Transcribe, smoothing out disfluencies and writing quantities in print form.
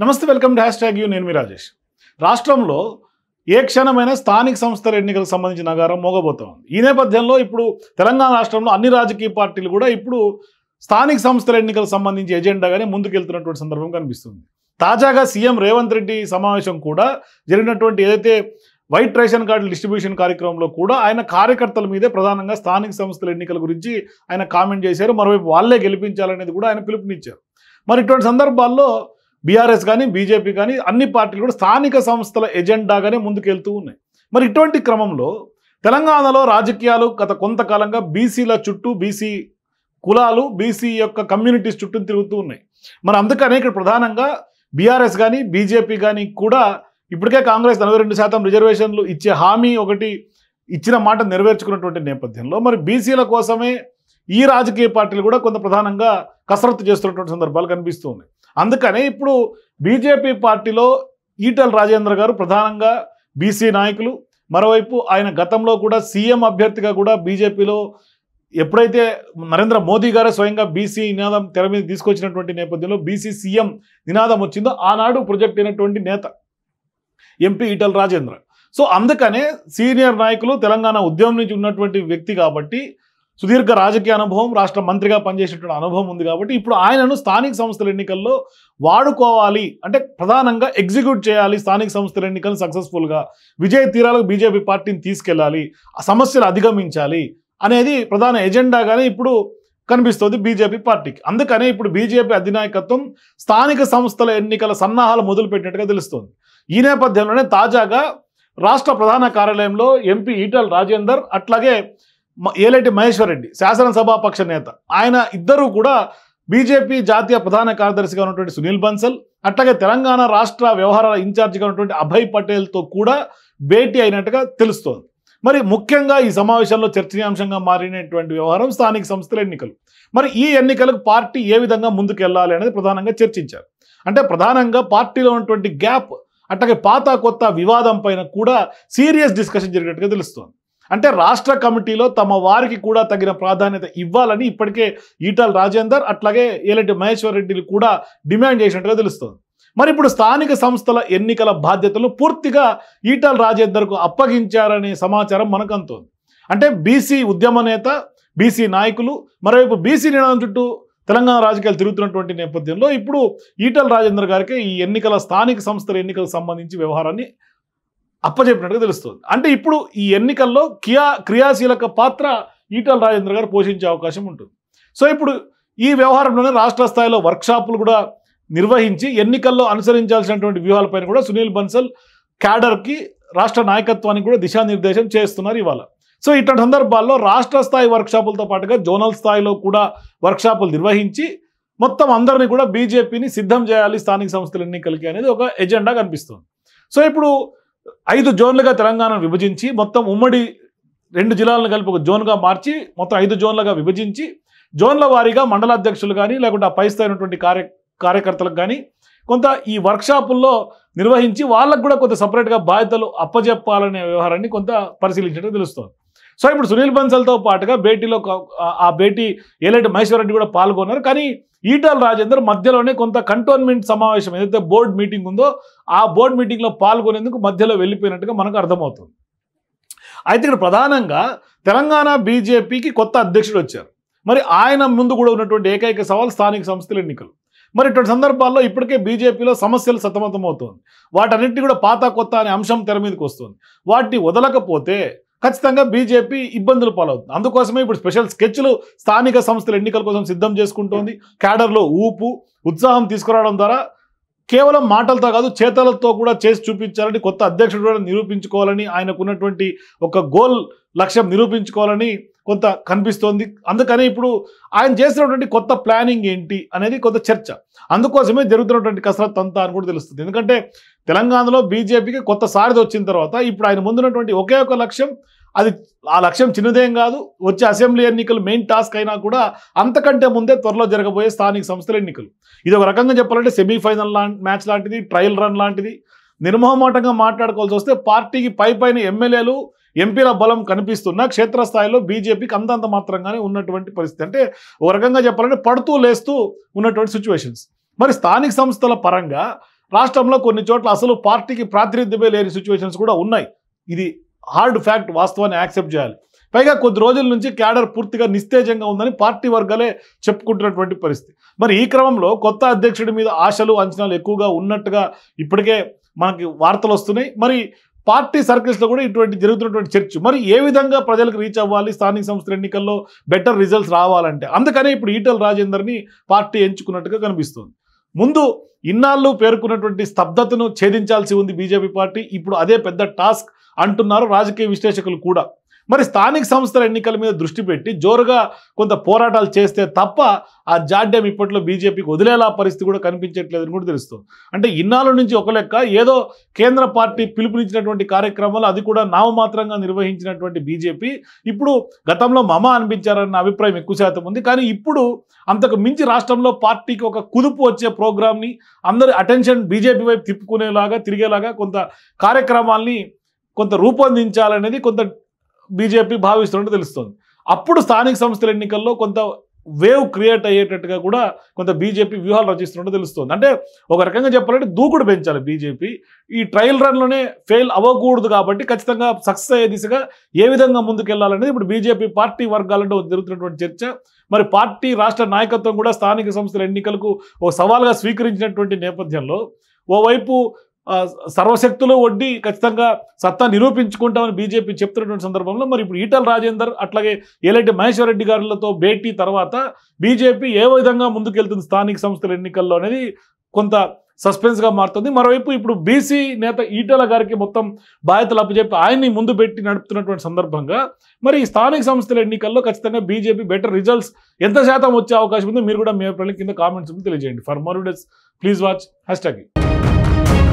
నమస్తే, welcome to #you. నేను మీ రాజేష్. రాష్ట్రంలో ఏ క్షణమైన స్థానిక సంస్థల ఎన్నికలకు సంబంధించిన నగారం మోగబోతోంది. ఈ నేపథ్యంలో ఇప్పుడు తెలంగాణ రాష్ట్రంలో అన్ని రాజకీయ పార్టీలు కూడా ఇప్పుడు స్థానిక సంస్థల ఎన్నికలకు సంబంధించి ఎజెండాగానే ముందుకెళ్తున్నటువంటి సందర్భం కనిపిస్తుంది. తాజాగా సీఎం రేవంత్ రెడ్డి సమావేశం కూడా జరిగినటువంటి ఏదైతే వైట్ రేషన్ కార్డుల డిస్ట్రిబ్యూషన్ కార్యక్రమంలో కూడా ఆయన కార్యకర్తల మీదే ప్రధానంగా స్థానిక సంస్థల ఎన్నికల గురించి ఆయన కామెంట్ చేశారు. మరోవైపు వాళ్ళే గెలిపించాలనేది కూడా ఆయన పిలుపునిచ్చారు. మరి ఇటువంటి సందర్భాల్లో బీఆర్ఎస్ కానీ బీజేపీ కానీ అన్ని పార్టీలు కూడా స్థానిక సంస్థల ఎజెండాగానే ముందుకెళ్తూ ఉన్నాయి. మరి ఇటువంటి క్రమంలో తెలంగాణలో రాజకీయాలు గత కొంతకాలంగా బీసీల చుట్టూ, బీసీ కులాలు, బీసీ యొక్క కమ్యూనిటీస్ చుట్టూ తిరుగుతూ ఉన్నాయి. మరి అందుకనే ఇక్కడ ప్రధానంగా బీఆర్ఎస్ కానీ బీజేపీ కానీ కూడా ఇప్పటికే కాంగ్రెస్ 42% రిజర్వేషన్లు ఇచ్చే హామీ ఒకటి ఇచ్చిన మాట నెరవేర్చుకున్నటువంటి నేపథ్యంలో మరి బీసీల కోసమే ఈ రాజకీయ పార్టీలు కూడా కొంత ప్రధానంగా కసరత్తు చేస్తున్నటువంటి సందర్భాలు కనిపిస్తూ ఉన్నాయి. అందుకనే ఇప్పుడు బీజేపీ పార్టీలో ఈటెల రాజేందర్ గారు ప్రధానంగా బీసీ నాయకులు, మరోవైపు ఆయన గతంలో కూడా సీఎం అభ్యర్థిగా కూడా బీజేపీలో ఎప్పుడైతే నరేంద్ర మోదీ గారే స్వయంగా బీసీ నినాదం తెర మీద తీసుకొచ్చినటువంటి నేపథ్యంలో బీసీ సీఎం నినాదం వచ్చిందో ఆనాడు ప్రొజెక్ట్ అయినటువంటి నేత ఎంపీ ఈటెల రాజేంద్ర. సో అందుకనే సీనియర్ నాయకులు, తెలంగాణ ఉద్యమం నుంచి ఉన్నటువంటి వ్యక్తి కాబట్టి సుదీర్ఘ రాజకీయ అనుభవం, రాష్ట్ర మంత్రిగా పనిచేసేటువంటి అనుభవం ఉంది కాబట్టి ఇప్పుడు ఆయనను స్థానిక సంస్థల ఎన్నికల్లో వాడుకోవాలి, అంటే ప్రధానంగా ఎగ్జిక్యూట్ చేయాలి, స్థానిక సంస్థల ఎన్నికలు సక్సెస్ఫుల్గా విజయ తీరాలకు బీజేపీ పార్టీని తీసుకెళ్ళాలి, ఆ సమస్యలు అధిగమించాలి అనేది ప్రధాన ఎజెండాగానే ఇప్పుడు కనిపిస్తుంది బీజేపీ పార్టీకి. అందుకనే ఇప్పుడు బీజేపీ అధినాయకత్వం స్థానిక సంస్థల ఎన్నికల సన్నాహాలు మొదలుపెట్టినట్టుగా తెలుస్తోంది. ఈ నేపథ్యంలోనే తాజాగా రాష్ట్ర ప్రధాన కార్యాలయంలో ఎంపీ ఈటెల రాజేందర్ అట్లాగే ఏలేటి మహేశ్వర్ రెడ్డి శాసనసభాపక్ష నేత, ఆయన ఇద్దరు కూడా బీజేపీ జాతీయ ప్రధాన కార్యదర్శిగా ఉన్నటువంటి సునీల్ బన్సల్, అట్లాగే తెలంగాణ రాష్ట్ర వ్యవహారాల ఇన్ఛార్జిగా ఉన్నటువంటి అభయ్ పటేల్తో కూడా భేటీ అయినట్టుగా తెలుస్తోంది. మరి ముఖ్యంగా ఈ సమావేశంలో చర్చనీయాంశంగా మారినటువంటి వ్యవహారం స్థానిక సంస్థల ఎన్నికలు. మరి ఈ ఎన్నికలకు పార్టీ ఏ విధంగా ముందుకెళ్లాలి అనేది ప్రధానంగా చర్చించారు. అంటే ప్రధానంగా పార్టీలో ఉన్నటువంటి గ్యాప్, అట్లాగే పాత కొత్త వివాదం పైన కూడా సీరియస్ డిస్కషన్ జరిగినట్టుగా తెలుస్తోంది. అంటే రాష్ట్ర కమిటీలో తమ వారికి కూడా తగిన ప్రాధాన్యత ఇవ్వాలని ఇప్పటికే ఈటెల రాజేందర్ అట్లాగే ఏలేటి మహేశ్వర్ రెడ్డిలు కూడా డిమాండ్ చేసినట్టుగా తెలుస్తోంది. మరి ఇప్పుడు స్థానిక సంస్థల ఎన్నికల బాధ్యతలు పూర్తిగా ఈటెల రాజేందర్కు అప్పగించారనే సమాచారం మనకు అందుతోంది. అంటే బీసీ ఉద్యమ నేత, బీసీ నాయకులు, మరోవైపు బీసీ నినాదం చుట్టూ తెలంగాణ రాజకీయాలు తిరుగుతున్నటువంటి నేపథ్యంలో ఇప్పుడు ఈటెల రాజేందర్ గారికి ఈ ఎన్నికల స్థానిక సంస్థల ఎన్నికలకు సంబంధించి వ్యవహారాన్ని అప్పచెప్పినట్టుగా తెలుస్తుంది. అంటే ఇప్పుడు ఈ ఎన్నికల్లో క్రియాశీలక పాత్ర ఈటెల రాజేందర్ గారు పోషించే అవకాశం ఉంటుంది. సో ఇప్పుడు ఈ వ్యవహారంలోనే రాష్ట్ర స్థాయిలో వర్క్షాపులు కూడా నిర్వహించి ఎన్నికల్లో అనుసరించాల్సినటువంటి వ్యూహాలపైన కూడా సునీల్ బన్సల్ క్యాడర్కి, రాష్ట్ర నాయకత్వానికి కూడా దిశానిర్దేశం చేస్తున్నారు ఇవాళ. సో ఇట్లాంటి సందర్భాల్లో రాష్ట్ర స్థాయి వర్క్షాపులతో పాటుగా జోనల్ స్థాయిలో కూడా వర్క్షాపులు నిర్వహించి మొత్తం అందరినీ కూడా బీజేపీని సిద్ధం చేయాలి స్థానిక సంస్థల ఎన్నికలకి అనేది ఒక ఎజెండా కనిపిస్తుంది. సో ఇప్పుడు 5 జోన్లుగా తెలంగాణను విభజించి మొత్తం ఉమ్మడి 2 జిల్లాలను కలిపి ఒక జోన్గా మార్చి మొత్తం 5 జోన్లుగా విభజించి జోన్ల వారీగా మండలాధ్యక్షులు కానీ లేకుంటే ఆ పై స్థాయి ఉన్నటువంటి కార్యకర్తలకు కానీ కొంత ఈ వర్క్షాపుల్లో నిర్వహించి వాళ్ళకు కూడా కొంత సపరేట్గా బాధ్యతలు అప్పజెప్పాలనే వ్యవహారాన్ని కొంత పరిశీలించినట్టు తెలుస్తుంది. సో ఇప్పుడు సునీల్ బన్సల్తో పాటుగా భేటీలో ఆ భేటీ ఏలేటి మహేశ్వర్ రెడ్డి కూడా పాల్గొన్నారు. కానీ ఈటెల రాజేందర్ మధ్యలోనే కొంత కంటోన్మెంట్ సమావేశం ఏదైతే బోర్డు మీటింగ్ ఉందో ఆ బోర్డు మీటింగ్లో పాల్గొనేందుకు మధ్యలో వెళ్ళిపోయినట్టుగా మనకు అర్థమవుతుంది. అయితే ఇక్కడ ప్రధానంగా తెలంగాణ బీజేపీకి కొత్త అధ్యక్షుడు వచ్చారు. మరి ఆయన ముందు కూడా ఉన్నటువంటి ఏకైక సవాల్ స్థానిక సంస్థల ఎన్నికలు. మరి ఇటువంటి సందర్భాల్లో ఇప్పటికే బీజేపీలో సమస్యలు సతమతమవుతోంది. వాటన్నింటినీ కూడా పాత కొత్త అనే అంశం తెర మీదకి వస్తుంది. వాటిని వదలకపోతే ఖచ్చితంగా బీజేపీ ఇబ్బందులు పాలవుతుంది. అందుకోసమే ఇప్పుడు స్పెషల్ స్కెచ్లు స్థానిక సంస్థల ఎన్నికల కోసం సిద్ధం చేసుకుంటోంది. క్యాడర్లో ఊపు, ఉత్సాహం తీసుకురావడం ద్వారా కేవలం మాటలతో కాదు చేతలతో కూడా చేసి చూపించాలని, కొత్త అధ్యక్షుడు కూడా నిరూపించుకోవాలని, ఆయనకున్నటువంటి ఒక గోల్ లక్ష్యం నిరూపించుకోవాలని కొంత కనిపిస్తోంది. అందుకని ఇప్పుడు ఆయన చేసినటువంటి కొత్త ప్లానింగ్ ఏంటి అనేది కొంత చర్చ. అందుకోసమే జరుగుతున్నటువంటి కసరత్ అంతా అని కూడా తెలుస్తుంది. ఎందుకంటే తెలంగాణలో బీజేపీకి కొత్త సారథి వచ్చిన తర్వాత ఇప్పుడు ఆయన ముందున్నటువంటి ఒకే ఒక లక్ష్యం, అది ఆ లక్ష్యం చిన్నదేం కాదు, వచ్చే అసెంబ్లీ ఎన్నికలు మెయిన్ టాస్క్ అయినా కూడా అంతకంటే ముందే త్వరలో జరగబోయే స్థానిక సంస్థల ఎన్నికలు. ఇది ఒక రకంగా చెప్పాలంటే సెమీఫైనల్ మ్యాచ్ లాంటిది, ట్రయల్ రన్ లాంటిది. నిర్మోహమాటంగా మాట్లాడుకోవాల్సి వస్తే పార్టీకి పైన ఎమ్మెల్యేలు, ఎంపీల బలం కనిపిస్తున్నా క్షేత్రస్థాయిలో బీజేపీకి అంతంత మాత్రంగానే ఉన్నటువంటి పరిస్థితి. అంటే ఒక రకంగా చెప్పాలంటే పడుతూ లేస్తూ ఉన్నటువంటి సిచ్యువేషన్స్. మరి స్థానిక సంస్థల పరంగా రాష్ట్రంలో కొన్ని చోట్ల అసలు పార్టీకి ప్రాతినిధ్యమే లేని సిచ్యువేషన్స్ కూడా ఉన్నాయి. ఇది హార్డ్ ఫ్యాక్ట్, వాస్తవాన్ని యాక్సెప్ట్ చేయాలి. పైగా కొద్ది రోజుల నుంచి క్యాడర్ పూర్తిగా నిస్తేజంగా ఉందని పార్టీ వర్గాలే చెప్పుకుంటున్నటువంటి పరిస్థితి. మరి ఈ క్రమంలో కొత్త అధ్యక్షుడి మీద ఆశలు అంచనాలు ఎక్కువగా ఉన్నట్టుగా ఇప్పటికే మనకి వార్తలు వస్తున్నాయి. మరి పార్టీ సర్కిల్స్లో కూడా ఇటువంటి జరుగుతున్నటువంటి చర్చ మరి ఏ విధంగా ప్రజలకు రీచ్ అవ్వాలి, స్థానిక సంస్థల ఎన్నికల్లో బెటర్ రిజల్ట్స్ రావాలంటే, అందుకనే ఇప్పుడు ఈటెల రాజేందర్ని పార్టీ ఎంచుకున్నట్టుగా కనిపిస్తుంది. ముందు ఇన్నాళ్ళు పేర్కొన్నటువంటి స్తబ్దతను ఛేదించాల్సి ఉంది బీజేపీ పార్టీ. ఇప్పుడు అదే పెద్ద టాస్క్ అంటున్నారు రాజకీయ విశ్లేషకులు కూడా. మరి స్థానిక సంస్థల ఎన్నికల మీద దృష్టి పెట్టి జోరుగా కొంత పోరాటాలు చేస్తే తప్ప ఆ జాడ్యం ఇప్పట్లో బీజేపీకి వదిలేలా పరిస్థితి కూడా కనిపించట్లేదని కూడా తెలుస్తుంది. అంటే ఇన్నాళ్ళ నుంచి ఒక లెక్క ఏదో కేంద్ర పార్టీ పిలుపునిచ్చినటువంటి కార్యక్రమాలు అది కూడా నామమాత్రంగా నిర్వహించినటువంటి బీజేపీ ఇప్పుడు గతంలో మమ అనిపించారన్న అభిప్రాయం ఎక్కువ శాతం ఉంది. కానీ ఇప్పుడు అంతకు మించి రాష్ట్రంలో పార్టీకి ఒక కుదుపు వచ్చే ప్రోగ్రామ్ని అందరి అటెన్షన్ బీజేపీ వైపు తిప్పుకునేలాగా తిరిగేలాగా కొంత కార్యక్రమాల్ని కొంత రూపొందించాలనేది కొంత బీజేపీ భావిస్తున్నట్టు తెలుస్తుంది. అప్పుడు స్థానిక సంస్థల ఎన్నికల్లో కొంత వేవ్ క్రియేట్ అయ్యేటట్టుగా కూడా కొంత బీజేపీ వ్యూహాలు రచిస్తున్నట్టు తెలుస్తుంది. అంటే ఒక రకంగా చెప్పాలంటే దూకుడు పెంచాలి బీజేపీ. ఈ ట్రయల్ రన్లోనే ఫెయిల్ అవ్వకూడదు కాబట్టి ఖచ్చితంగా సక్సెస్ అయ్యే దిశగా ఏ విధంగా ముందుకెళ్లాలనేది ఇప్పుడు బీజేపీ పార్టీ వర్గాలలో జరుగుతున్నటువంటి చర్చ. మరి పార్టీ రాష్ట్ర నాయకత్వం కూడా స్థానిక సంస్థల ఎన్నికలకు ఒక సవాల్గా స్వీకరించినటువంటి నేపథ్యంలో ఓవైపు సర్వశక్తులు ఒడ్డి ఖచ్చితంగా సత్తా నిరూపించుకుంటామని బీజేపీ చెప్తున్నటువంటి సందర్భంలో మరి ఇప్పుడు ఈటెల రాజేందర్ అట్లాగే ఏలటి మహేశ్వర్ రెడ్డి గారులతో భేటీ తర్వాత బీజేపీ ఏ విధంగా ముందుకెళ్తుంది స్థానిక సంస్థల ఎన్నికల్లో అనేది కొంత సస్పెన్స్గా మారుతుంది. మరోవైపు ఇప్పుడు బీసీ నేత ఈటెల గారికి మొత్తం బాధ్యతలు అప్పచెప్పి ఆయన్ని ముందు పెట్టి నడుపుతున్నటువంటి సందర్భంగా మరి స్థానిక సంస్థల ఎన్నికల్లో ఖచ్చితంగా బీజేపీ బెటర్ రిజల్ట్స్ ఎంత శాతం వచ్చే అవకాశం ఉందో మీరు కూడా మీ అభిప్రాయం కింద కామెంట్స్ తెలియజేయండి. For more videos please watch #.